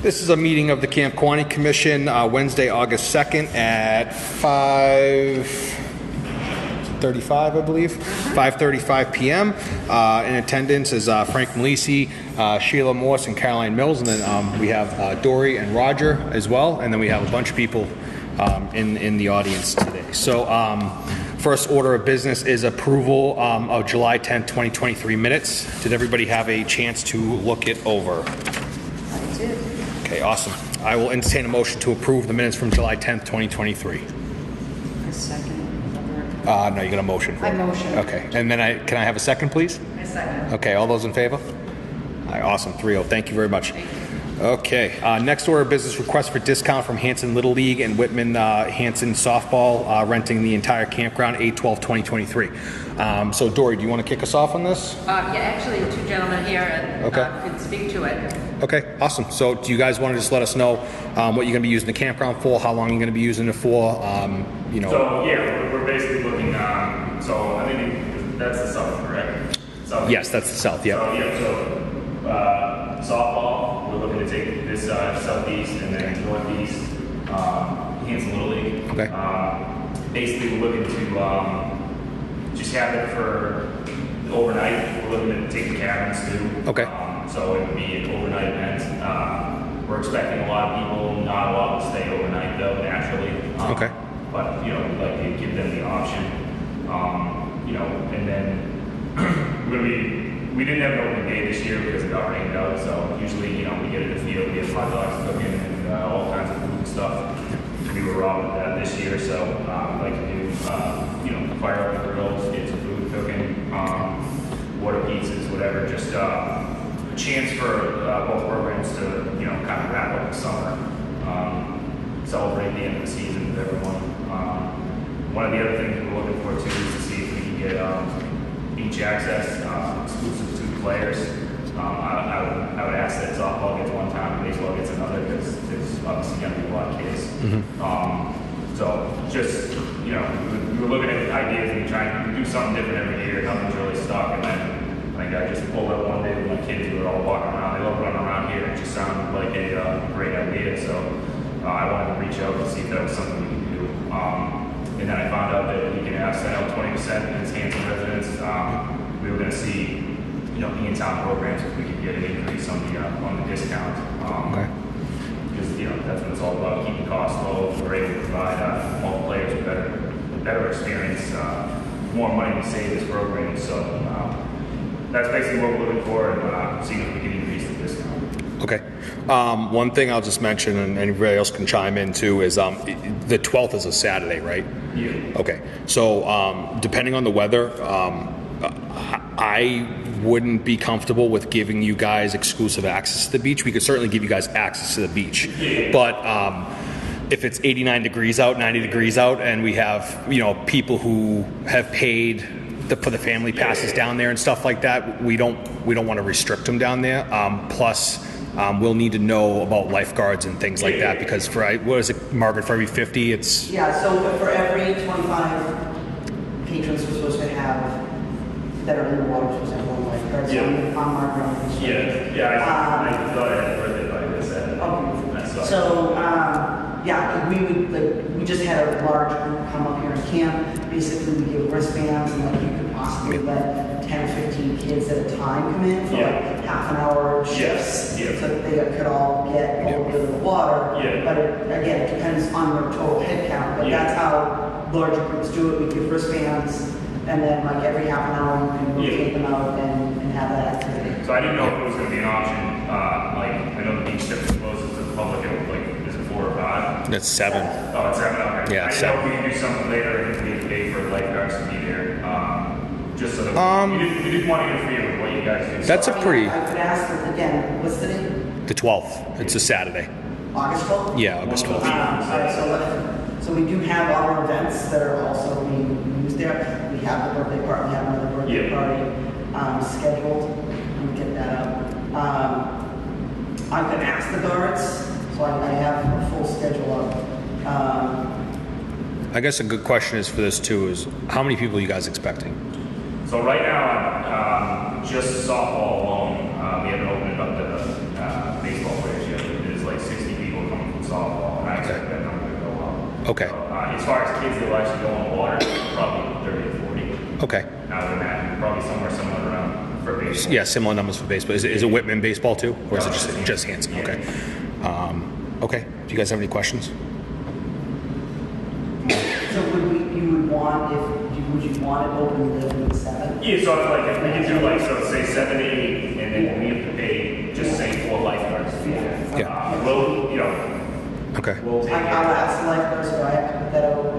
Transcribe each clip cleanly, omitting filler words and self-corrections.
This is a meeting of the Camp Kiwanee Commission, Wednesday, August 2nd at 5:35, I believe, 5:35 p.m. In attendance is Frank Malisi, Sheila Morse, and Caroline Mills, and then we have Dory and Roger as well, and then we have a bunch of people in the audience today. So first order of business is approval of July 10th, 2023 minutes. Did everybody have a chance to look it over? I did. Okay, awesome. I will entertain a motion to approve the minutes from July 10th, 2023. I second. No, you got a motion. I motion. Okay, and then can I have a second, please? I second. Okay, all those in favor? All right, awesome, 3-0. Thank you very much. Thank you. Okay, next order of business, request for discount from Hanson Little League and Whitman Hanson Softball, renting the entire campground, 8/12/2023. So Dory, do you want to kick us off on this? Yeah, actually, two gentlemen here and can speak to it. Okay, awesome. So do you guys want to just let us know what you're going to be using the campground for, how long you're going to be using it for, you know? So yeah, we're basically looking, so I think that's the south, correct? South. Yes, that's the south, yeah. So yeah, softball, we're looking to take this southeast and then northeast, Hanson Little League. Okay. Basically, we're looking to just have it for overnight. We're looking to take the cabins too. Okay. So it would be an overnight event. We're expecting a lot of people, not a lot will stay overnight though, naturally. Okay. But, you know, we'd like to give them the option. You know, and then we didn't have an open day this year because it got rained out. So usually, you know, we get in the field, we have hot dogs cooking and all kinds of food and stuff. We were raw with that this year. So I'd like to do, you know, fire up the grills, get some food cooking, water pizzas, whatever, just a chance for both programs to, you know, kind of wrap up the summer, celebrate the end of the season with everyone. One of the other things we're looking for too is to see if we can get beach access exclusive to players. I would ask that softball gets one time and baseball gets another because there's obviously going to be a lot of kids. So just, you know, we were looking at ideas and trying to do something different every year. Nothing's really stuck, and then I just pulled up one day with my kids who were all walking around. They love running around here. It just sounded like a great idea. So I wanted to reach out and see if that was something we could do. And then I found out that we can send out 20% as Hanson residents. We were going to see, you know, in-town programs if we could get an increase on the discount. Okay. Because, you know, that's what it's all about, keeping costs low. We're able to provide all the players with better experience, more money to save this program. So that's basically what we're looking for, and seeing if we can increase the discount. Okay. One thing I'll just mention, and anybody else can chime in too, is the 12th is a Saturday, right? Yeah. Okay. So depending on the weather, I wouldn't be comfortable with giving you guys exclusive access to the beach. We could certainly give you guys access to the beach, but if it's 89 degrees out, 90 degrees out, and we have, you know, people who have paid for the family passes down there and stuff like that, we don't want to restrict them down there. Plus, we'll need to know about lifeguards and things like that, because for, what is it, Margaret, for every 50, it's... Yeah, so for every 25 patrons we're supposed to have that are in the water, we're supposed to have one lifeguard. So on Margaret. I thought I had a birthday party this Saturday. Okay. So, we just had a large group come up here in camp. Basically, we give wristbands, and like you could possibly let 10 or 15 kids at a time come in for like half an hour shifts, so that they could all get a little bit of the water. But again, it depends on your total head count. But that's how larger groups do it. We give wristbands, and then like every half an hour, you can rotate them out and have that activity. So I didn't know if it was going to be an option. Like, I know the beach trips are closed to the public. Like, is it 4 or 5? It's 7. Oh, it's 7. Okay. Yeah, I 7. know we can do something later and we can pay for lifeguards to be there. Just so that we didn't want to interfere with what you guys do. That's a pretty... I could ask them again. What's the date? The 12th. It's a Saturday. August 12th? Yeah, August 12th. So we do have other events that are also being used there. We have the birthday party. We have another birthday party scheduled. Let me get that up. I can ask the guards, so I have a full schedule up. I guess a good question is for this too is, how many people are you guys expecting? So right now, just softball alone, we haven't opened it up to baseball players yet. It is like Okay. As far as kids that will actually go on water, probably 30 to 40. Okay. I would imagine probably somewhere similar around for baseball. Yeah, similar numbers for baseball. Is it Whitman baseball too, or is it just Hanson? Okay. Okay. Do you guys have any questions? So would you want it open to 7? Yeah, so it's like if we can do like, so say 7 to 8, and then we have to pay, just say 4 lifeguards. Yeah. We'll, you know, Okay. we'll take I'll care of ask the lifeguards, so I have to put that open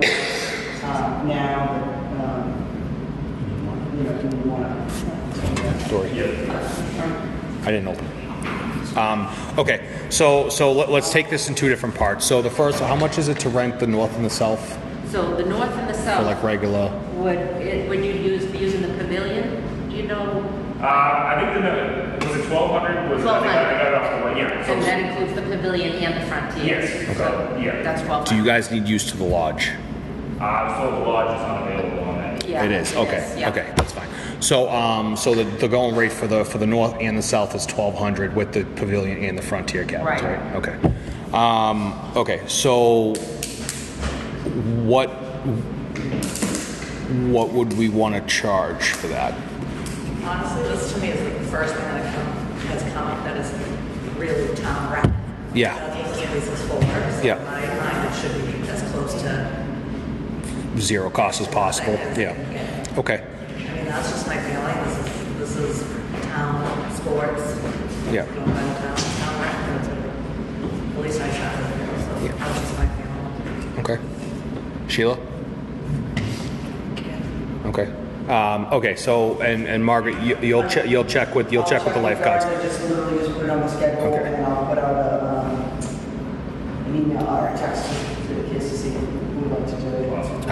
now, but, do you want to? Dory. Yeah. I didn't open it. Okay, so let's take this in 2 different parts. So the first, how much is it to rent the north and the south So the north and the for south, like regular? would you be using the pavilion? Do you know? I think was it 1,200? Was it? I think I got it off the way. Yeah. So And that includes the pavilion and the frontier. yes. So yeah. That's 1,200. Do you guys need use to the lodge? So the lodge is unavailable on that. Yeah, It is. Okay. yeah. Okay, that's fine. So the going rate for the north and the south is 1,200 with the pavilion and the frontier cabins, Right. right? Okay. Okay. So what would we want to charge for that? Honestly, this to me is like the first thing that has come up that is really town rep. Yeah. Candies is full work, so Yeah. in my mind, it should be as close to. Zero cost as possible. Yeah. Okay. I mean, that's just my feeling. This is town sports. Yeah. Going by the town rep, and it's a police I shot it, so Yeah. that's just my feeling. Okay. Sheila? Okay. Okay. So and Margaret, you'll check with the lifeguards. I just literally just put it on the schedule, Okay. and I'll put out an email or a text to the kids to see who would like to do it.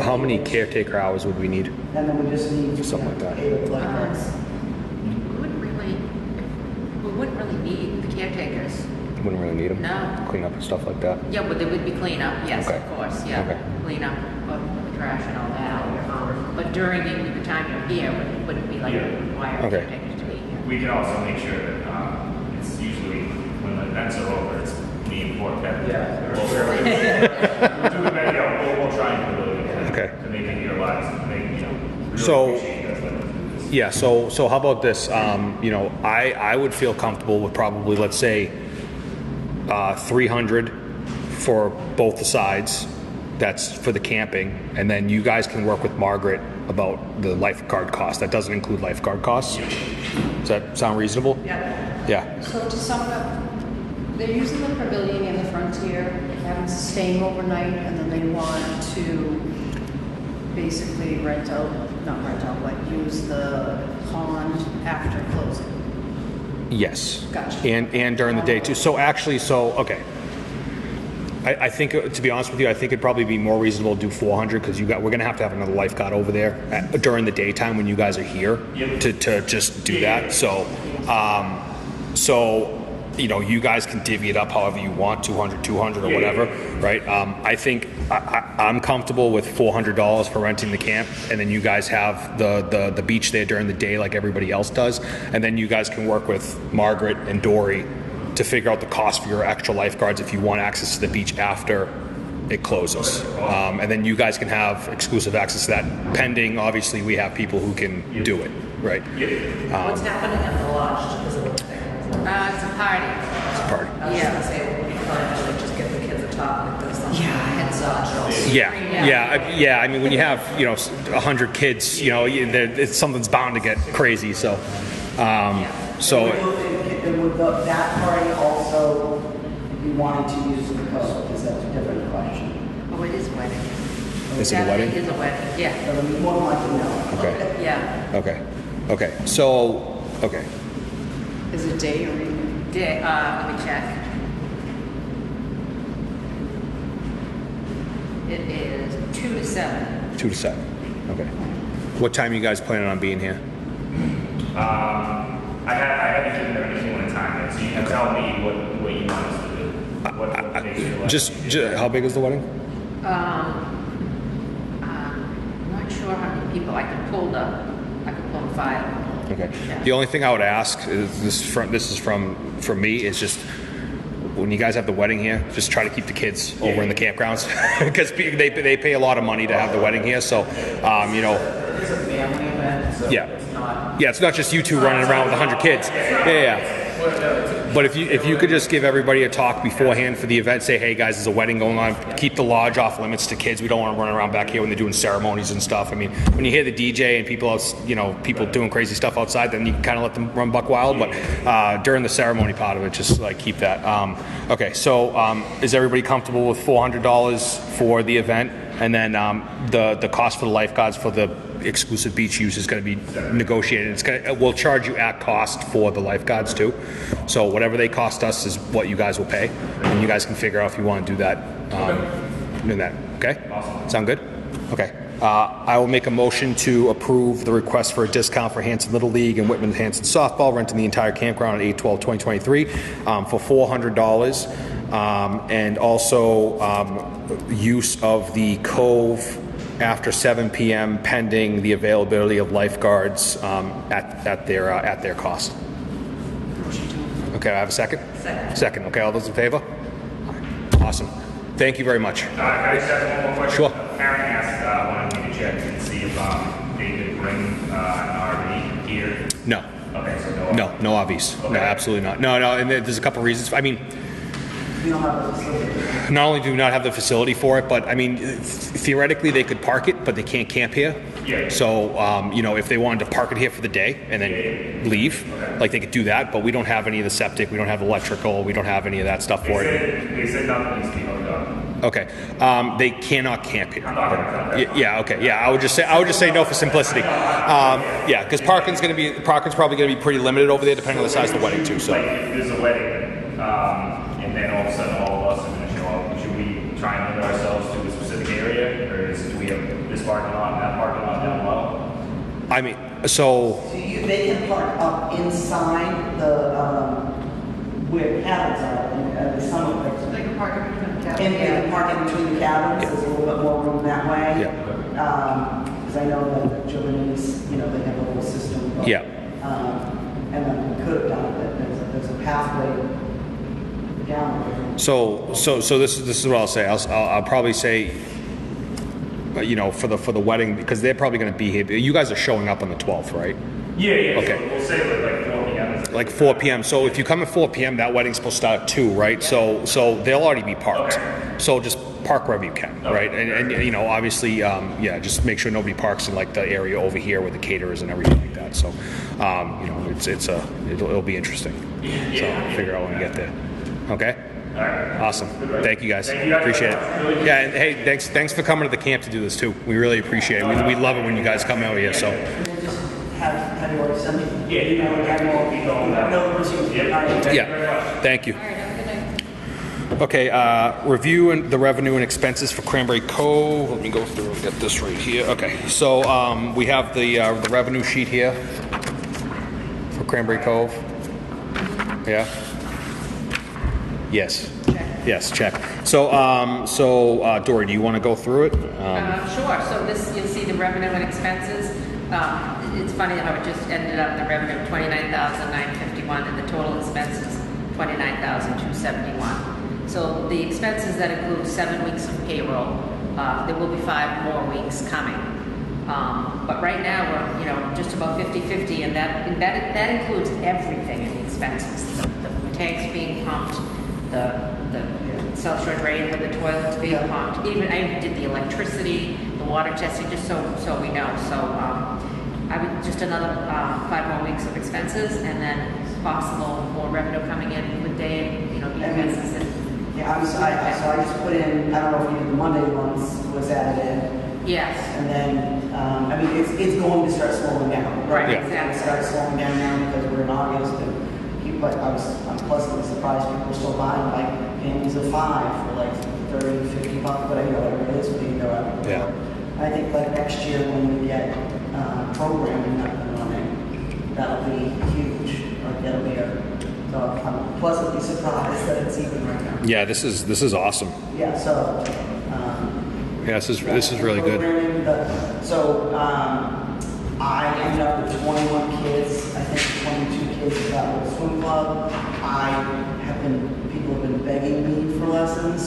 How many caretaker hours would we need? And then we just need Something like that. 8 lifeguards. We wouldn't really need the caretakers. Wouldn't really need them. No. Clean up and stuff like that. Yeah, but there would be cleanup, yes, Okay. of course, yeah. Okay. Clean up, put the trash and all that. But during the time you're here, it wouldn't be like required Okay. caretakers to be here. We can also make sure that it's usually when the events are over, it's me and Quartet. Yeah. We'll do the best. Yeah, we'll try and do it again. Okay. To make it your lives, really So- appreciate you guys letting us do this. Yeah. So how about this? I would feel comfortable with probably, let's say, 300 for both the sides. That's for the camping, and then you guys can work with Margaret about the lifeguard cost. That doesn't include lifeguard costs. Does that sound reasonable? Yeah. Yeah. So to sum it up, they're using the pavilion and the frontier, having staying overnight, and then they want to basically not rent out, but use the pond after closing. Yes. Gotcha. And during the day too. So actually, okay. I think, to be honest with you, I think it'd probably be more reasonable to do 400 because we're going to have another lifeguard over there during the daytime when you guys are here to just do that. So, you guys can divvy it up however you want, 200 or whatever, right? I think I'm comfortable with $400 for renting the camp, and then you guys have the beach there during the day like everybody else does, and then you guys can work with Margaret and Dory to figure out the cost for your extra lifeguards if you want access to the beach after it closes. And then you guys can have exclusive access to that, pending, obviously, we have people who can do it, right? What's happening at the lodge is a little thing. It's a party. It's a party. I was Yeah. gonna say, it would be fun to like just get the kids a topic or something. Heads up. Yeah. I mean, when you have 100 kids, something's bound to get crazy. So, And would that party also be wanting to use the code? Is that a different question? Oh, it is a wedding. Is it a wedding? It is a wedding, yeah. But I mean, more than likely, no. Okay. Yeah. Okay. So, okay. Is it day or evening? Let me check. It is 2 to 7. 2 to 7. Okay. What time are you guys planning on being here? I haven't given them anything one time yet, so you can tell me what you want us to do. What days you're like. Just how big is the wedding? I'm not sure how many people. I could pull the file. Okay. Yeah. The only thing I would ask is this is from me is just when you guys have the wedding here, just try to keep the kids over in the campgrounds because they pay a lot of money to have the wedding here. So, you know, It's a family event, so yeah, it's not. yeah, it's not just you two running around with 100 kids. Yeah. But if you could just give everybody a talk beforehand for the event, say, hey guys, there's a wedding going on. Keep the lodge off limits to kids. We don't want to run around back here when they're doing ceremonies and stuff. I mean, when you hear the DJ and people, you know, people doing crazy stuff outside, then you can kind of let them run buck wild. But during the ceremony part of it, just like keep that. Okay, so is everybody comfortable with $400 for the event, and then the cost for the lifeguards for the exclusive beach use is going to be negotiated. We'll charge you at cost for the lifeguards too. So whatever they cost us is what you guys will pay, and you guys can figure out if you want to do that. Do that. Okay. Awesome. Sound good? Okay. I will make a motion to approve the request for a discount for Hanson Little League and Whitman Hanson Softball, renting the entire campground on 8/12/2023 for $400, and also use of the Cove after 7 p.m. pending the availability of lifeguards at their cost. Okay, I have a second? Second. Okay, all those in favor? Awesome. Thank you very much. Can I just ask one more question? Sure. Karen asked, wanted me to check and see if they could bring an RV here. No. Okay, so no RVs. Okay. No, absolutely not. No, and there's a couple reasons. I mean, We don't have a facility. not only do we not have the facility for it, but I mean, theoretically they could park it, but they can't camp here. Yeah. So, you know, if they wanted to park it here for the day and then leave, like they could do that, but we don't have any of the septic, we don't have electrical, we don't have any of that stuff for it. They said nothing needs to be hooked up. Okay. They cannot camp here. I'm not gonna come. Yeah, okay. Yeah, I would just say no for simplicity. Yeah, because parking's probably going to be pretty limited over there depending on the size of the wedding too. So Like, if there's a wedding, and then all of a sudden all of us are going to show up, should we try and limit ourselves to a specific area, or do we have this parking lot and that parking lot down low? I mean, so They can park up inside the, where cabins are, and the summer place. They can park in between the cabins. And they can park in between the cabins, there's a little bit more room that way. Yeah. Because I know that Giovanni's, you know, they have a little system. But, Yeah. And then we could have done it, but there's a pathway down there. So this is what I'll say. I'll probably say, you know, for the wedding, because they're probably going to be here. You guys are showing up on the 12th, right? Yeah. Okay. So we'll say like 4 p.m. Like 4 p.m. So if you come at 4 p.m., that wedding's supposed to start at 2, right? So they'll already be parked. Okay. So just park wherever you can, right? And you know, obviously, yeah, just make sure nobody parks in like the area over here with the caterers and everything like that. So, you know, it'll be interesting. So figure out when we get there. Okay. All right. Awesome. Thank you guys. Thank you guys Appreciate very much. it. Yeah, and hey, thanks for coming to the camp to do this too. We really appreciate it. We love it when you guys come out here. So. And then just have your send me. Yeah, you know, keep going that. No, proceed. Yeah. All right. Yeah. Thank you. All right, have a good night. Okay, review and the revenue and expenses for Cranberry Cove. Let me go through and get this right here. Okay, so we have the revenue sheet here for Cranberry Cove. Yeah. Yes. Check. Yes. Check. So Dory, do you want to go through it? Sure, so this, you'll see the revenue and expenses. It's funny how it just ended up, the revenue of $29,951 and the total expenses $29,271. So the expenses that include 7 weeks of payroll, there will be 5 more weeks coming. But right now we're, you know, just about 50-50, and that includes everything in the expenses. The tanks being pumped, the South Shore drain with the toilets being pumped. Even I did the electricity, the water testing, just so we know. So I would just another 5 more weeks of expenses, and then possible more revenue coming in with Dave. You know, expenses. Yeah, so I just put in, I don't know if you did the Monday ones, was added in. Yes. And then, I mean, it's going to start slowing down. Right, It's going to exactly. start slowing down now because we're in August, and people, I'm pleasantly surprised people are still buying like families of 5 for like 30, 50 bucks, whatever it is, when you go out. Yeah. I think like next year when we get programming up and running, that'll be huge. Like that'll be so I'm pleasantly surprised that it's even right now. Yeah, this is awesome. Yeah, so. Yeah, this is really good. I ended up with 21 kids. I think 22 kids at that little swim club. People have been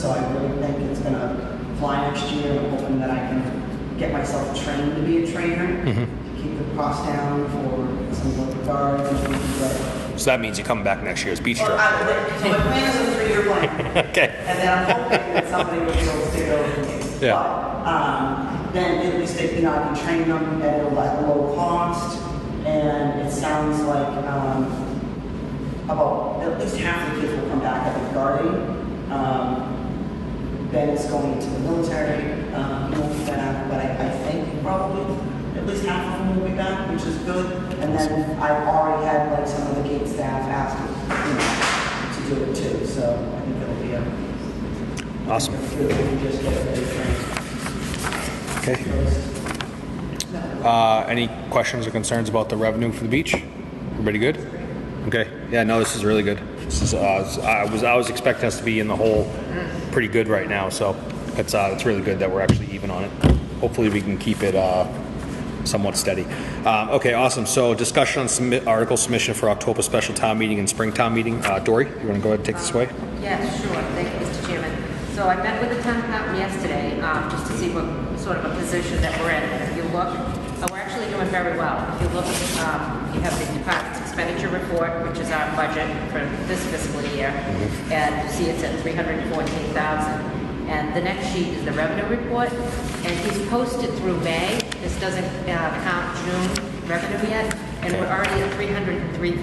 so I really think it's gonna fly next year. I'm hoping that I can get myself trained to be a trainer, to keep the cost down for some of the guards and things like that. So that means you're coming back next year as beach So trip. my plan is a 3-year plan. Okay. And then I'm hoping that somebody will be able to take it over from me. Yeah. But then at least, I can train them at a low cost. And it sounds like about at least half the kids will come back at the guarding. Ben is going into the military. He won't be back, but I think probably at least half of them will be back, which is good. And then I've already had like some of the gate staff ask to do it too. So I think it'll be a Awesome. good if we just get everybody trained. Okay. Any questions or concerns about the revenue for the beach? Everybody good? Okay. Yeah, no, this is really good. This is, I was expecting us to be in the hole pretty good right now, so it's really good that we're actually even on it. Hopefully we can keep it somewhat steady. Okay, awesome. So discussion on article submission for October special town meeting and spring town meeting. Dory, you want to go ahead and take this away? Yes, sure. Thank you, Mr. Chairman. So I met with the town accountant yesterday, just to see what sort of a position that we're in. If you look, we're actually doing very well. If you look, you have the department's expenditure report, which is our budget for this fiscal year, and you see it's at $314,000. And the next sheet is the revenue report, and he's posted through May. This doesn't count June revenue yet, and we're already at $303,000,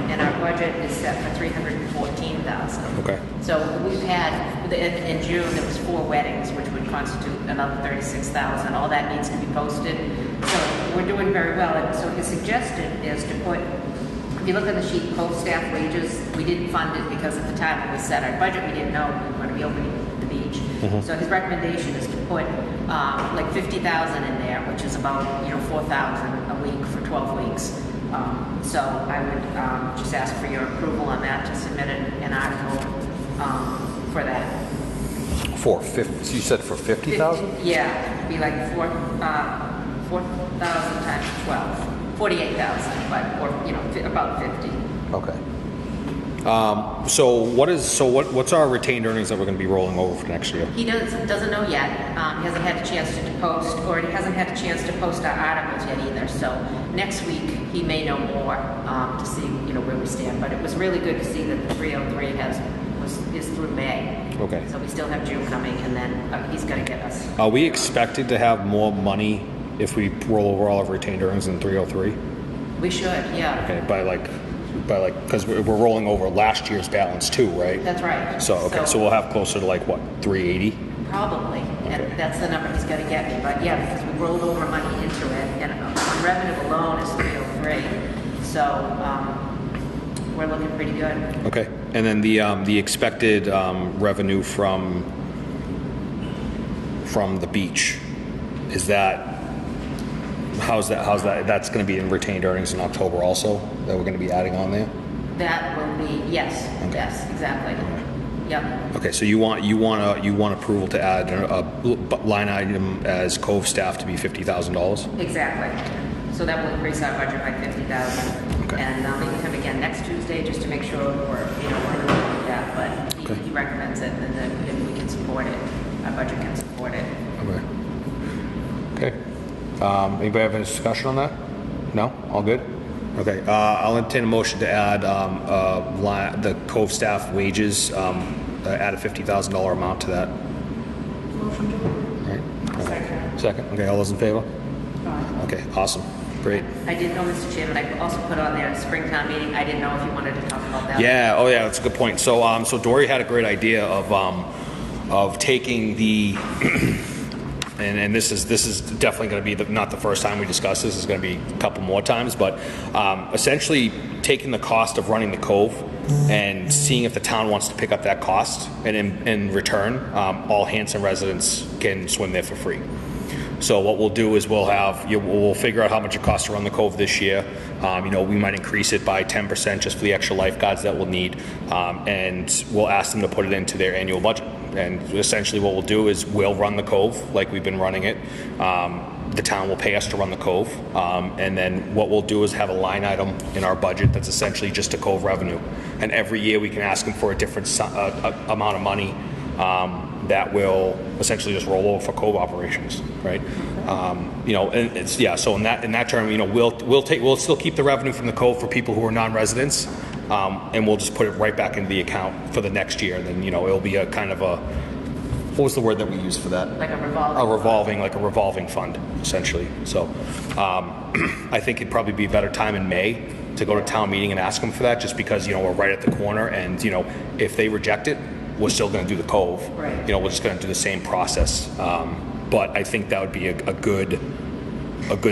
and our budget is set for $314,000. Okay. So we've had, in June, there was 4 weddings, which would constitute another $36,000. All that needs to be posted. So we're doing very well. And so his suggestion is to put, if you look at the sheet, staff wages, we didn't fund it because at the time when we set our budget, we didn't know we were going to be opening the beach. So his recommendation is to put like $50,000 in there, which is about $4,000 a week for 12 weeks. So I would just ask for your approval on that to submit an article for that. For 50, so you said for 50,000? Yeah, it'd be like 4,000 times 12, 48,000, but or about 50. Okay. So what's our retained earnings that we're going to be rolling over for next year? He doesn't know yet. He hasn't had a chance to post, or he hasn't had a chance to post our articles yet either. So next week he may know more to see where we stand. But it was really good to see that the 303 is through May. Okay. So we still have June coming, and then he's going to get us. Are we expected to have more money if we roll over all of retained earnings in 303? We should, yeah. Okay, because we're rolling over last year's balance too, right? That's right. So we'll have closer to like what, 380? Probably, Okay. and that's the number he's going to get me. But yeah, because we rolled over money into it, and revenue alone is 303. So we're looking pretty good. Okay, and then the expected revenue from the beach, is that? How's that? That's going to be in retained earnings in October also, that we're going to be adding on there? That will be, yes, Okay. yes, exactly. Yep. Okay, so you want approval to add a line item as Cove staff to be $50,000? Exactly. So that will increase our budget by $50,000. Okay. And I'll meet with him again next Tuesday just to make sure we're with that. But Okay. he recommends it, and then if we can support it, our budget can support it. Okay. Anybody have any discussion on that? No? All good? Okay. I'll entertain a motion to add the Cove staff wages, add a $50,000 amount to that. Motion to Right? Second. Second. Okay. All those in favor? Aye. Okay. Awesome. Great. I didn't know, Mr. Chairman, I also put on there Springtown meeting. I didn't know if you wanted to talk about that. Yeah. Oh, yeah. That's a good point. So Dory had a great idea of taking the. And this is definitely going to be not the first time we discuss this. It's going to be a couple more times, but essentially taking the cost of running the Cove and seeing if the town wants to pick up that cost, and in return, all Hanson residents can swim there for free. So what we'll do is we'll figure out how much it costs to run the Cove this year. We might increase it by 10% just for the extra lifeguards that we'll need, and we'll ask them to put it into their annual budget. And essentially what we'll do is we'll run the Cove like we've been running it. The town will pay us to run the Cove. And then what we'll do is have a line item in our budget that's essentially just a Cove revenue. And every year we can ask them for a different amount of money that will essentially just roll over for Cove operations, right? You know, and it's, yeah, so in that term, you know, we'll still keep the revenue from the Cove for people who are non-residents, and we'll just put it right back into the account for the next year. And then, you know, it'll be a kind of a, what was the word that we used for that? Like a revolving. Like a revolving fund, essentially. So I think it'd probably be a better time in May to go to town meeting and ask them for that, just because, you know, we're right at the corner, and, you know, if they reject it, we're still going to do the Cove. Right. You know, we're just going to do the same process. But I think that would be a good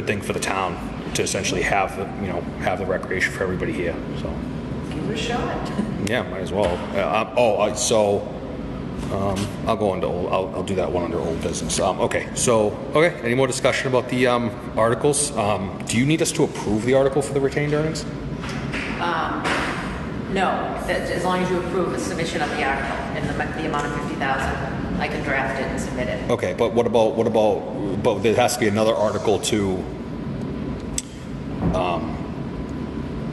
thing for the town to essentially have the recreation for everybody here. So Give it a shot. yeah, might as well. I'll go into I'll do that one under old business. Okay. Any more discussion about the articles? Do you need us to approve the article for the retained earnings? No, as long as you approve the submission of the article and the amount of 50,000, I can draft it and submit it. Okay, but what about? But there has to be another article to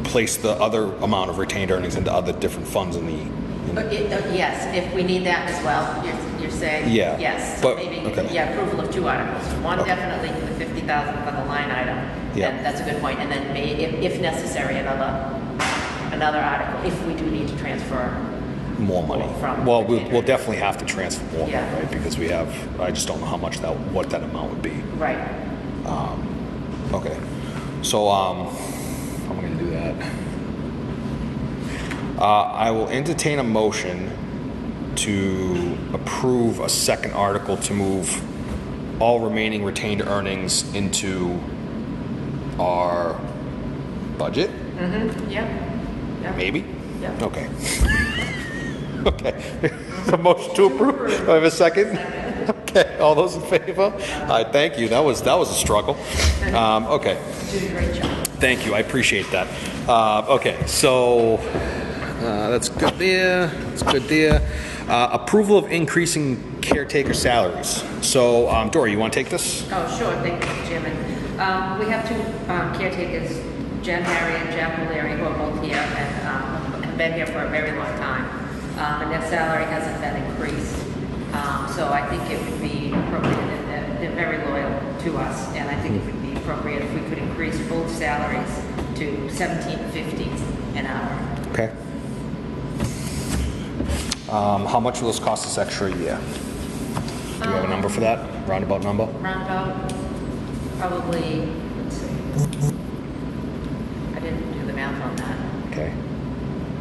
place the other amount of retained earnings into other different funds in the. Yes, if we need that as well, you're saying? Yeah. Yes, so But, maybe, okay. yeah, approval of two articles. One Okay. definitely for the 50,000 for the line item. Yeah. And that's a good point. And then if necessary, another article, if we do need to transfer. More money. From Well, retained we'll definitely have to transfer more, Yeah. right? Because we have. I just don't know how much what that amount would be. Right. Okay. So how am I going to do that? I will entertain a motion to approve a second article to move all remaining retained earnings into our budget. Mm-hmm. Yep. Yep. Maybe. Yep. Okay. Okay. A motion to approve. Do I have a second? Okay. All those in favor? All right. Thank you. That was a struggle. Okay. You did a great job. Thank you. I appreciate that. Okay. So that's good there. That's good there. Approval of increasing caretaker salaries. So, Dory, you want to take this? Oh, sure. Thank you, Mr. Chairman. We have two caretakers, Jen Harry and Jack O'Leary, who are both here and have been here for a very long time. And their salary hasn't been increased. So I think it would be appropriate, and they're very loyal to us, and I think it would be appropriate if we could increase both salaries to $17.50 an hour. Okay. How much will this cost us extra a year? Do you have a number for that? Roundabout number? Roundabout, probably, let's see. I didn't do the math on that. Okay.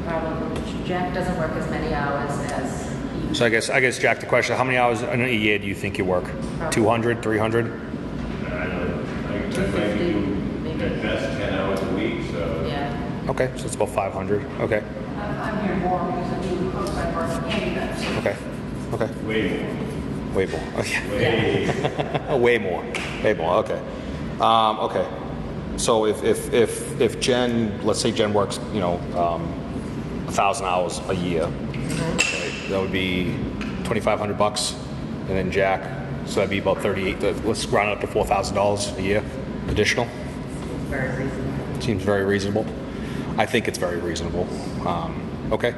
Probably, Jack doesn't work as many hours as he. So I guess Jack, the question: how many hours in a year do you think you work? 200, 300? I maybe at best 10 hours a week, so. Yeah. Okay, so it's about 500. Okay. I'm here more because I do outside work and events. Okay. Okay. Way more. Way more. Okay. Way. Way more. Way more. Okay. Okay. So if Jen, let's say Jen works, 1,000 hours a year, right, that would be $2,500, and then Jack, so that'd be about 38. Let's round it up to $4,000 a year additional. Very reasonable. Seems very reasonable. I think it's very reasonable. Okay.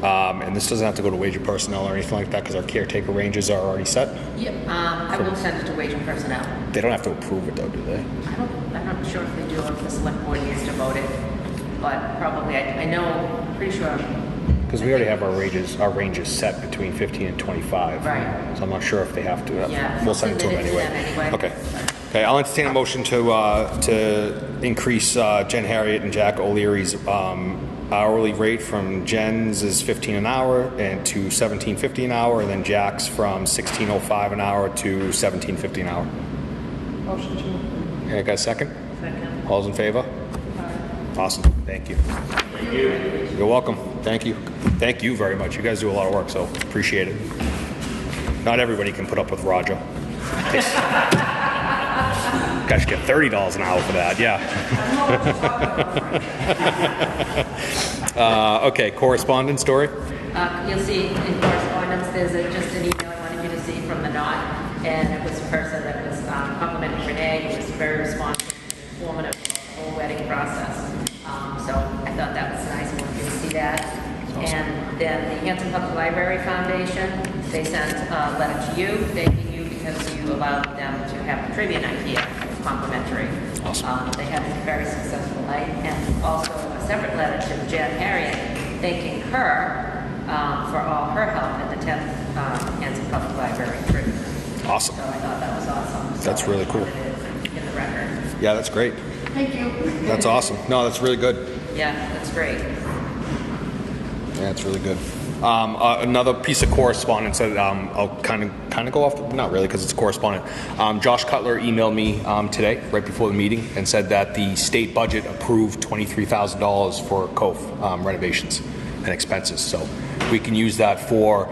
And this doesn't have to go to wage and personnel or anything like that because our caretaker ranges are already set. Yep. I will send it to Wage and Personnel. They don't have to approve it though, do they? I'm not sure if they do, or if the select board needs to vote it, but probably, I know, pretty sure. Because we already have our ranges set between 15 and 25. Right. So I'm not sure if they have to. Yeah. We'll send it to them Submit anyway. them Okay. Okay. I'll entertain a motion to increase Jen Harriet and Jack O'Leary's hourly rate from Jen's is $15 an hour and to $17.50 an hour, and then Jack's from $16.05 an hour to $17.50 an hour. Motion to approve. Okay, I got a second? Second. All's in favor? Awesome. Thank you. Thank you. You're welcome. Thank you. Thank you very much. You guys do a lot of work, so appreciate it. Not everybody can put up with Roger. Guys should get $30 an hour for that. Yeah. Okay. Correspondence story. You'll see in correspondence, there's just an email I wanted you to see from the knot, and it was a person that was complimenting Renee, who was very responsive, informative about the whole wedding process. So I thought that was nice. I wanted you to see that. Awesome. And then the Hanson Public Library Foundation, they sent a letter to you, thanking you because you allowed them to have the trivia night here, complimentary. Awesome. They had a very successful night, and also a separate letter to Jan Harriet, thanking her for all her help at the 10th Hanson Public Library trivia. Awesome. So I thought that was awesome. That's really cool. In the record. Yeah, that's great. Thank you. That's awesome. No, that's really good. Yeah, that's great. Yeah, it's really good. Another piece of correspondence that I'll kind of go off, not really because it's correspondent. Josh Cutler emailed me today, right before the meeting, and said that the state budget approved $23,000 for Cove renovations and expenses. So we can use that for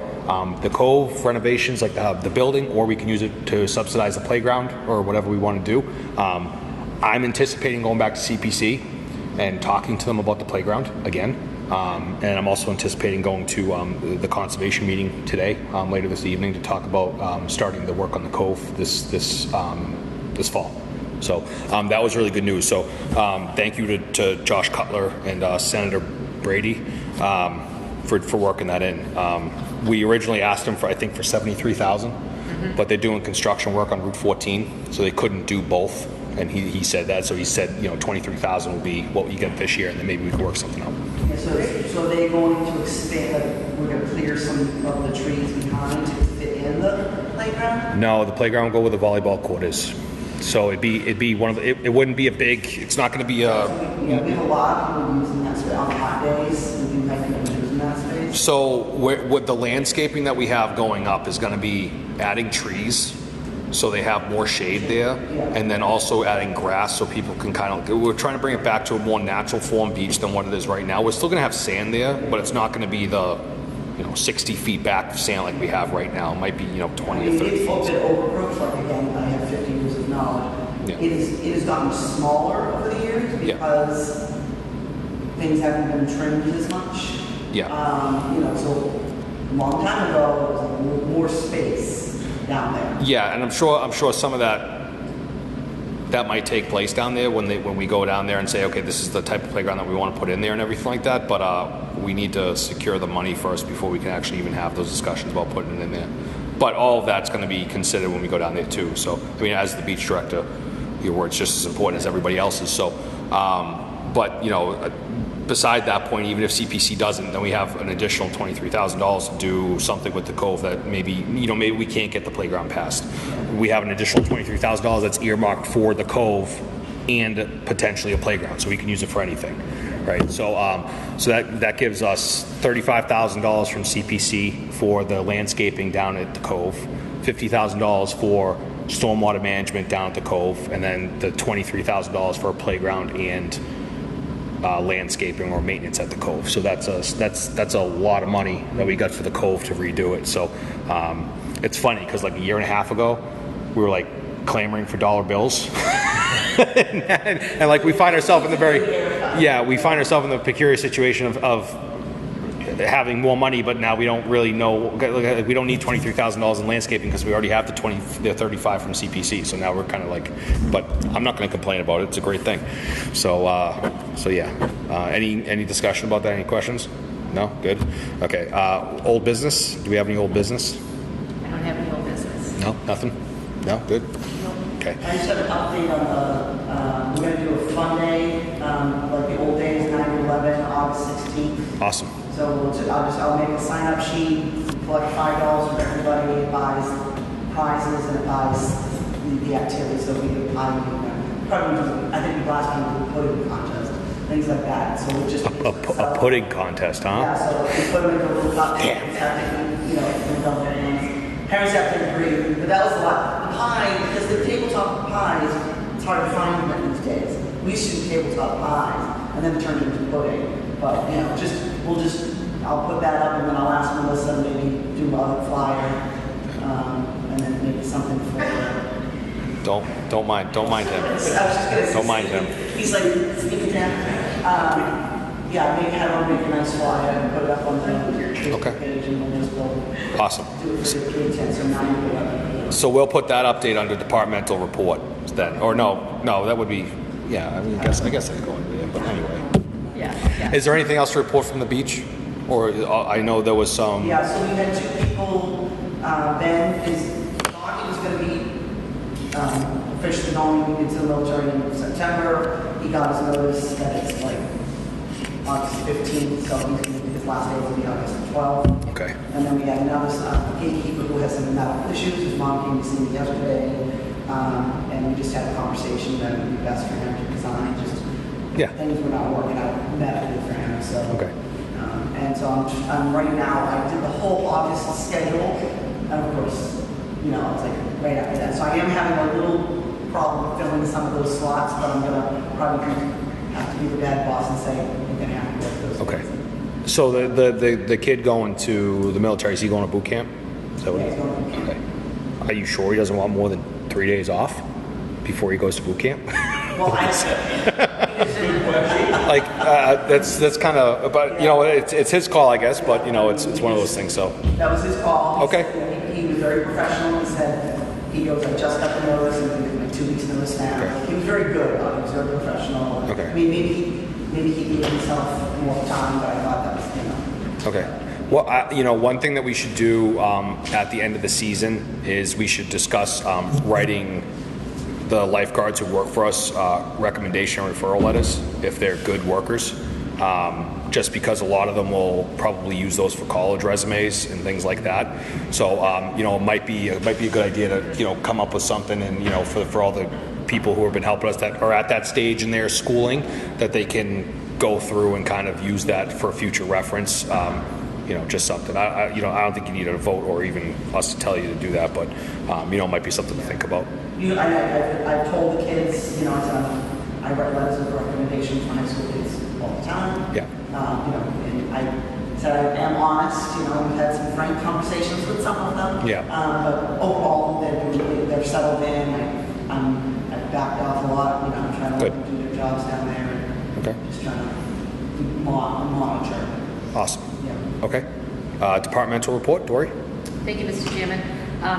the Cove renovations, like the building, or we can use it to subsidize the playground or whatever we want to do. I'm anticipating going back to CPC and talking to them about the playground again. And I'm also anticipating going to the conservation meeting today, later this evening, to talk about starting the work on the Cove this fall. So that was really good news. So thank you to Josh Cutler and Senator Brady for working that in. We originally asked him for, I think, for $73,000, but they're doing construction work on Route 14, so they couldn't do both. And he said that, so he said, $23,000 will be what you get this year, and then maybe we can work something out. Yeah, so are they going to expand, like, we're going to clear some of the trees behind to fit in the playground? No, the playground will go where the volleyball court is. So it'd be one of the, it wouldn't be a big, it's not going to be a... We have a lot of people using that space on hot days. We do have people using that space. So with the landscaping that we have going up is going to be adding trees, so they have more shade there, and then also adding grass so people can kind of, we're trying to bring it back to a more natural form beach than what it is right now. We're still going to have sand there, but it's not going to be the 60 feet back of sand like we have right now. It might be 20 or 30 It's a feet. bit overgrowth, like again, I have 50 years of knowledge. Yeah. It has gotten smaller over the years because things haven't been trimmed as much. Yeah. So a long time ago, it was like more space down there. Yeah, and I'm sure some of that might take place down there when we go down there and say, okay, this is the type of playground that we want to put in there and everything like that. But we need to secure the money first before we can actually even have those discussions about putting it in there. But all of that's going to be considered when we go down there too. So I mean, as the beach director, your word's just as important as everybody else's. So, but beside that point, even if CPC doesn't, then we have an additional $23,000 to do something with the Cove that maybe we can't get the playground passed. We have an additional $23,000 that's earmarked for the Cove and potentially a playground, so we can use it for anything, right? So, so that gives us $35,000 from CPC for the landscaping down at the Cove, $50,000 for stormwater management down at the Cove, and then the $23,000 for a playground and landscaping or maintenance at the Cove. So that's a lot of money that we got for the Cove to redo it. So it's funny because like a year and a half ago, we were like clamoring for dollar bills, and like we find ourselves in the peculiar situation of having more money, but now we don't really know. We don't need $23,000 in landscaping because we already have the 35 from CPC. So now we're kind of like, but I'm not going to complain about it. It's a great thing. So yeah. Any discussion about that? Any questions? No. Good. Okay. Old business. Do we have any old business? I don't have any old business. No. Nothing. No. Good. Okay. I just have an update on we're going to do a fun day, like the old days, 9/11, August 16th. Awesome. So I'll make a sign-up sheet, collect $5 from everybody, it buys prizes and it buys the activities. So we do pie, probably, I think last time we did pudding contest, things like that. So we just A pudding contest, huh? Yeah, so we put them into a little cup. Parents have to agree, but that was a lot. The pie, because the tabletop pies, it's hard to find them these days. We used to do tabletop pies, and then it turned into pudding. But I'll put that up, and then I'll ask Melissa to maybe do a flyer, and then maybe something for. Don't mind him. I was just gonna Don't mind him. He's like, speaking to him. Yeah, maybe have him make a nice flyer and put it up on the Facebook page, and we'll just go. Awesome. Do it for the kids, and so 9/11. So we'll put that update under departmental report then, or no, that would be, yeah. I mean, I guess I could go into it, but anyway. Yeah. Is there anything else to report from the beach? Or I know there was some. Yeah, so we had 2 people, Ben thought he was gonna be, officially going into the military in September. He got his notice that it's like August 15th, so his last day will be August 12th. Okay. And then we had another gatekeeper who has some medical issues. His mom came to see me yesterday, and we just had a conversation that it would be best for him to resign. Just things were not working out medically for him. So okay. And so I'm right now. I did the whole August schedule, and of course, you know, it's like right after that. So I am having a little problem filling some of those slots, but I'm gonna probably have to be the bad boss and say you're gonna have to work those. Okay. days. So the kid going to the military, is he going to boot camp? Is that what Yeah, he's going to boot camp. Okay. Are you sure he doesn't want more than 3 days off before he goes to boot camp? Well, Like that's kind of, but you know, it's his call, I guess. But you know, it's one of those things. So that was his call. Okay. He was very professional. He said, he goes, I just got the notice and I'm giving 2 weeks notice now. Okay. He was very good about it. He was very professional. Okay. I mean, maybe he gave himself more time, but I thought that was, you know. okay. Well, you know, one thing that we should do at the end of the season is we should discuss writing the lifeguards who work for us recommendation or referral letters if they're good workers. Just because a lot of them will probably use those for college resumes and things like that. So you know, it might be a good idea to, you know, come up with something, and you know, for all the people who have been helping us that are at that stage in their schooling, that they can go through and kind of use that for future reference. You know, just something. You know, I don't think you need a vote or even us to tell you to do that, but you know, it might be something to think about. I've told the kids, you know, I write letters of recommendation for high school kids all the time. Yeah. You know, and I said I am honest. You know, we've had some frank conversations with some of them. Yeah. But overall, they're settled in. I've backed off a lot. You know, I'm trying to let them do their jobs down there. And Okay. just trying to monitor. Awesome. Yeah. Okay. Departmental report, Dory. Thank you, Mr. Chairman.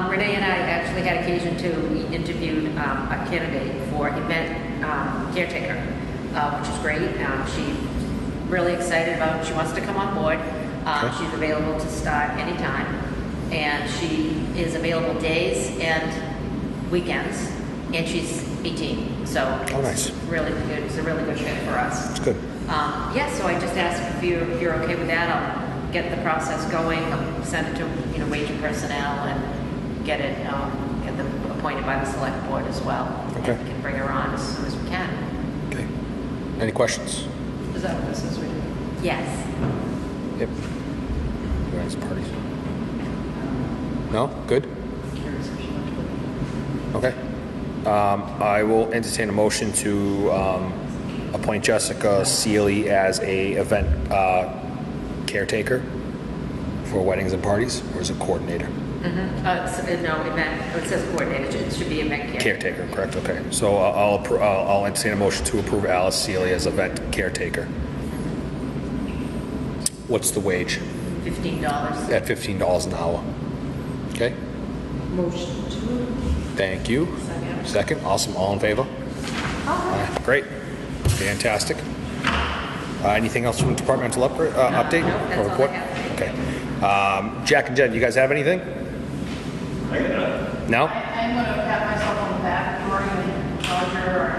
Renee and I actually had occasion to interview a candidate for event caretaker, which is great. She's really excited about it. She wants to come on board. Okay. She's available to start anytime, and she is available days and weekends, and she's 18. So nice. Really good. It's a really good fit for us. That's good. Yeah, so I just asked if you're okay with that. I'll get the process going. I'll send it to, you know, wage and personnel and get them appointed by the select board as well. Okay. And we can bring her on as soon as we can. Okay. Any questions? Is that what this is reading? Yes. Yep. You guys parties? No? Good? Curious if she went to Okay. I will entertain a motion to appoint Jessica Seeley as a event caretaker for weddings and parties, or is it coordinator? No, event. It says coordinator. It should be event caretaker. Caretaker, correct? Okay. So I'll entertain a motion to approve Alice Seeley as event caretaker. What's the wage? $15. At $15 an hour. Okay. Motion to. Thank you. Second. Awesome. All in favor? Aye. Great. Fantastic. Anything else from departmental update? No, that's or all I report? have. Okay. Jack and Jen, you guys have anything? I got nothing. No? I'm going to pat myself on the back, Dory and Roger or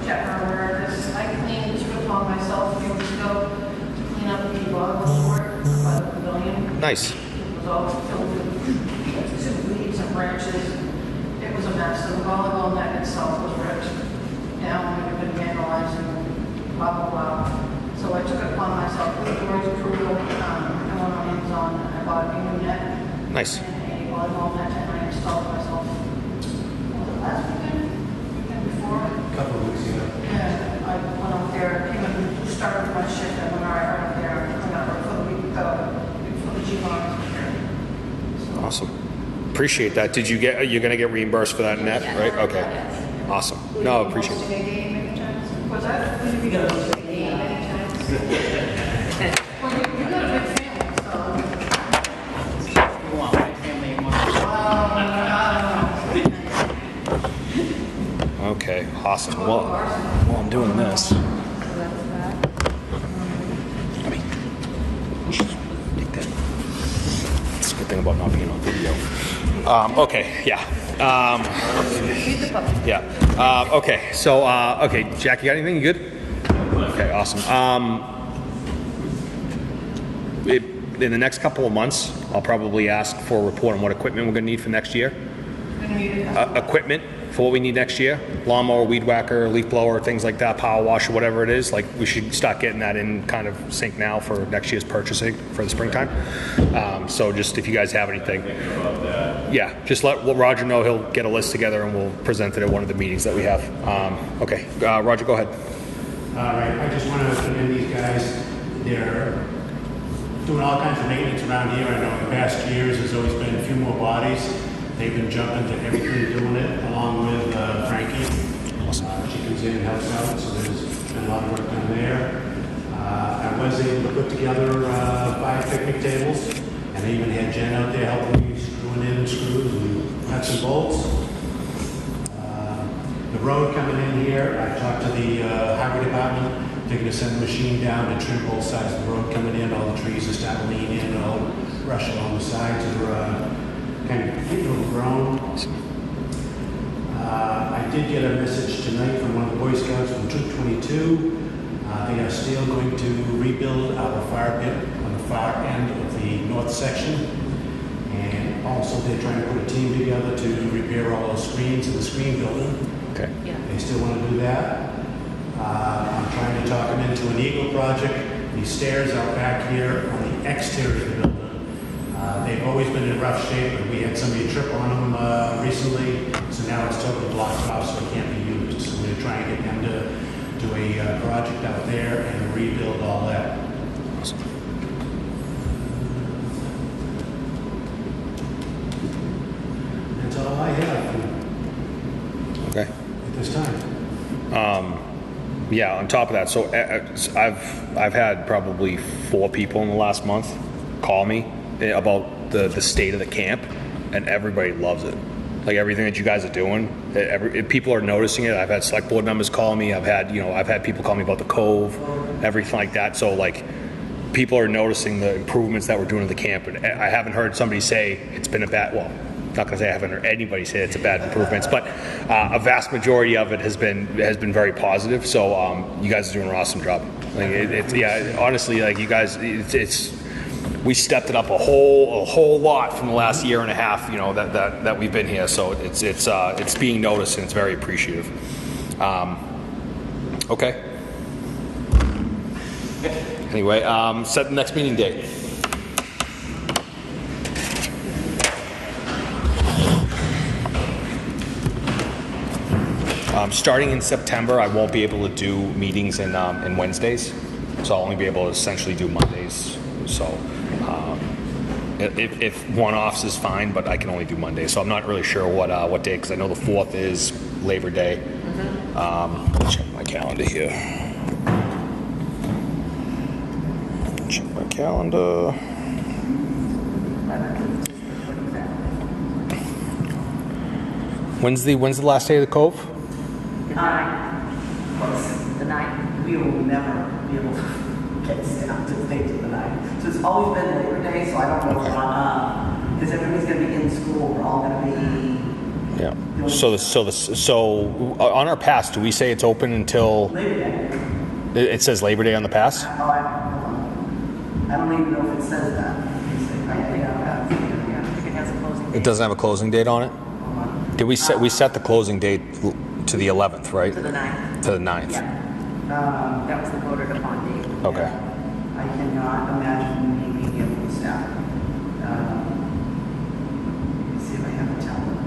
Jeff or wherever it is. I cleaned the strip on myself a few weeks ago to clean up the volleyball court by the pavilion. Nice. It was all filled with weeds and branches. It was a mess. The volleyball net itself was ripped down. It had been vandalized and blah, blah, blah. So I took it upon myself with Dory's approval. I went on Amazon and I bought a new net. Nice. And a volleyball net, and I installed myself. Was it last weekend before? A couple of weeks ago. Yeah, I went out there, came and started my shift, I went right out there, and cleaned up for the week, for the G-Bonds. So, Awesome. Appreciate that. You're going to get reimbursed for that net, Yeah. right? Okay. Awesome. No, appreciate hosting it. a game many times? Was that? We got to A game many times? Well, you got a big family, so. You want my family more? Okay. Awesome. Well, while I'm doing this, So that's that. thing about not being on video. Okay, yeah. Yeah. Okay, so, okay, Jack, you got anything? You good? Okay, awesome. In the next couple of months, I'll probably ask for a report on what equipment we're going to need for next year. Equipment for what we need next year. Lawnmower, weed whacker, leaf blower, things like that, power washer, whatever it is. Like, we should start getting that in kind of sync now for next year's purchasing for the springtime. So just if you guys have anything. Yeah, just let Roger know. He'll get a list together and we'll present it at one of the meetings that we have. Okay, Roger, go ahead. All right, I just want to commend these guys. They're doing all kinds of maintenance around here. I know in the past years there's always been a few more bodies. They've been jumping to everything, doing it, along with Frankie. She comes in and helps out, so there's been a lot of work done there. I was able to put together 5 picnic tables, and I even had Jen out there helping me screwing in screws and nuts and bolts. The road coming in here, I talked to the highway department. They're going to send the machine down to trim both sides of the road coming in. All the trees are starting to lean in, all the brush along the sides are kind of getting overgrown. I did get a message tonight from one of the Boy Scouts from Troop 22. They are still going to rebuild our fire pit on the far end of the north section. And also they're trying to put a team together to repair all those screens in the screen building. Okay. Yeah. They still want to do that. I'm trying to talk them into an Eagle project. These stairs out back here on the exterior of the building. They've always been in rough shape, but we had somebody trip on them recently, so now it's totally blocked off, so it can't be used. So we're going to try and get them to do a project out there and rebuild all that. Awesome. That's all I have. Okay. At this time. Yeah, on top of that, so I've had probably 4 people in the last month call me about the state of the camp, and everybody loves it. Like everything that you guys are doing, people are noticing it. I've had select board members call me. I've had people call me about the Cove, everything like that. So like, people are noticing the improvements that we're doing in the camp, and I haven't heard somebody say it's been a bad. Well, not going to say I haven't heard anybody say it's a bad improvements, but a vast majority of it has been very positive. So you guys are doing an awesome job. Like yeah, honestly, like you guys, we stepped it up a whole lot from the last year and a half, you know, that we've been here. So it's being noticed and it's very appreciative. Okay. Anyway, set the next meeting date. Starting in September, I won't be able to do meetings in Wednesdays, so I'll only be able to essentially do Mondays. So if one-offs is fine, but I can only do Mondays. So I'm not really sure what day, because I know the 4th is Labor Day. Check my calendar here. Check my calendar. When's the last day of the Cove? The 9th. We will never be able to get staff to stay to the 9th. So it's always been Labor Day, so I don't know because everybody's going to be in school. We're all going to be. Yeah. So on our pass, do we say it's open until Labor Day? It says Labor Day on the pass. Oh, I don't even know if it says that. I think it has a closing date. It doesn't have a closing date on it. Did we set the closing date to the 11th, right? To the 9th. To the 9th. Yeah. That was the voted upon date. Okay. I cannot imagine me being able to staff. Let me see if I have a calendar.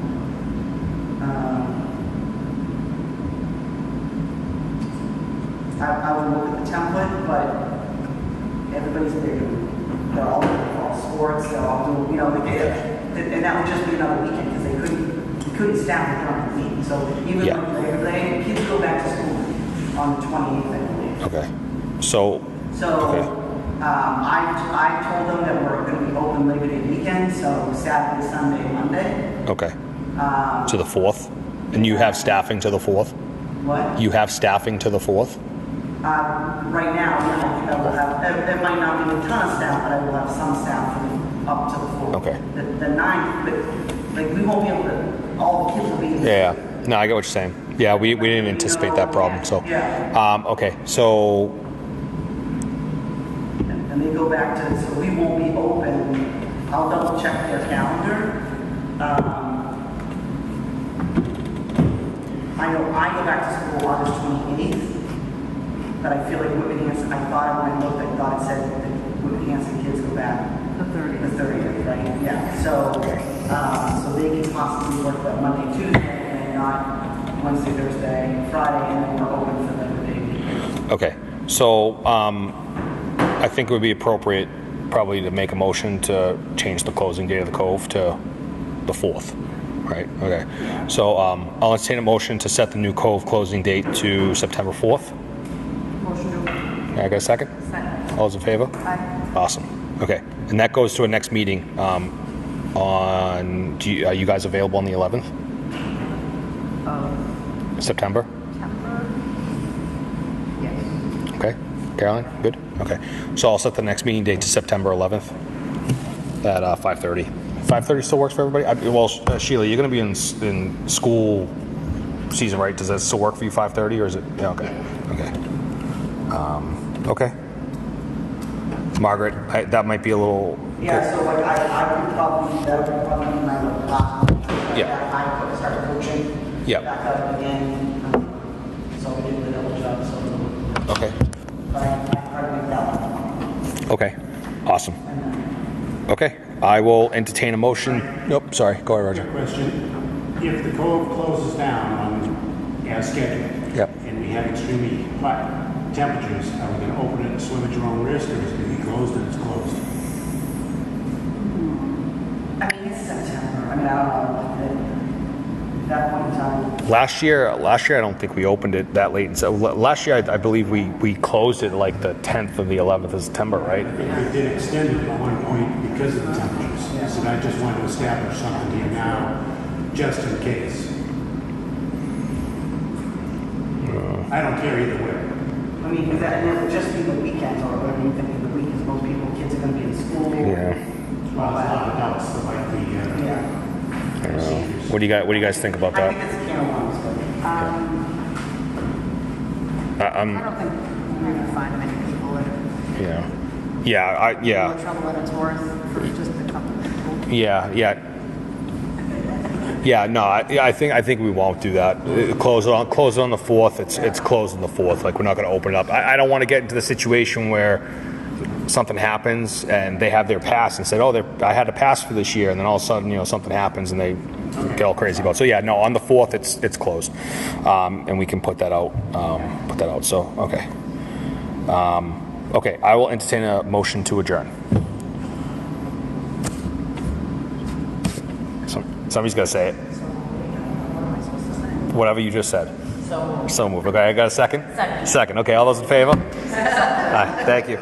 I will look at the template, but everybody's there. They're all doing fall sports. They're all doing, you know, and that would just be another weekend because we couldn't staff it during the week. So even like Labor Day, kids go back to school on the 28th, I believe. Okay. So okay. I told them that we're going to be open Labor Day weekend, so Saturday, Sunday, Monday. Okay. To the 4th, and you have staffing to the 4th. What? You have staffing to the 4th. Right now, yeah, I think I will have. There might not be a ton of staff, but I will have some staff up to the 4th. Okay. the 9th, but like we won't be able to, all the kids will be in the Yeah. No, I get what you're saying. Yeah, we didn't anticipate that problem. So, okay. So, and they go back to, so we won't be open. I'll double check their calendar. I know I go back to school August 28th, but I feel like Whitman Hanson, I thought when I looked, I thought it said that Whitman Hanson kids go back The 30th. the 30th, right? Yeah, so they can possibly work that Monday, Tuesday, and not Wednesday, Thursday, Friday, and then we're open for the day. okay. So, I think it would be appropriate probably to make a motion to change the closing date of the Cove to the 4th, right? Okay. So, I'll entertain a motion to set the new Cove closing date to September 4th. Motion to. Can I get a second? Second. All those in favor? Aye. Awesome. Okay. And that goes to our next meeting are you guys available on the 11th? September? September? Yes. Okay. Caroline, good? Okay. So I'll set the next meeting date to September 11th at 5:30. 5:30 still works for everybody? Sheila, you're going to be in school season, right? Does that still work for you, 5:30, or is it? Yeah, okay. Okay. Okay. Margaret, that might be a little... Yeah, so like I would probably, that would probably be my last one. Yeah. I could start coaching. Yeah. Back up again. So we did the double job, so. Okay. But I probably make that one. Okay. Awesome. Okay. I will entertain a motion. Nope, sorry. Go ahead, Roger. Question, if the Cove closes down as scheduled, Yep. and we have extremely hot temperatures, are we going to open it and swim at your own risk, or is it going to be closed and it's closed? I mean, it's September. I mean, I don't know. At that point in time. Last year, I don't think we opened it that late. So last year, I believe we closed it like the 10th or the 11th of September, right? I think we did extend it at one point because of the temperatures. So I just wanted to establish something here now, just in case. I don't care either way. I mean, because that would just be the weekends or whatever you think of the week, because most kids are going to be in school. Yeah. Well, there's a lot of adults that like the Yeah. procedures. What do you guys think about I that? think it's a can of worms, but. I don't think we're going to find many people that Yeah. more trouble than it's worth for just a couple of people. Yeah, no, I think we won't do that. Close it on the 4th. It's closed on the 4th. Like, we're not going to open it up. I don't want to get into the situation where something happens and they have their pass and said, oh, I had a pass for this year, and then all of a sudden, something happens and they get all crazy about it. So yeah, no, on the 4th it's closed, and we can put that out. So okay. Okay, I will entertain a motion to adjourn. Somebody's got to say it. Whatever you just said. So moved. Okay, I got a second? Second. Okay, all those in favor? Aye, thank you.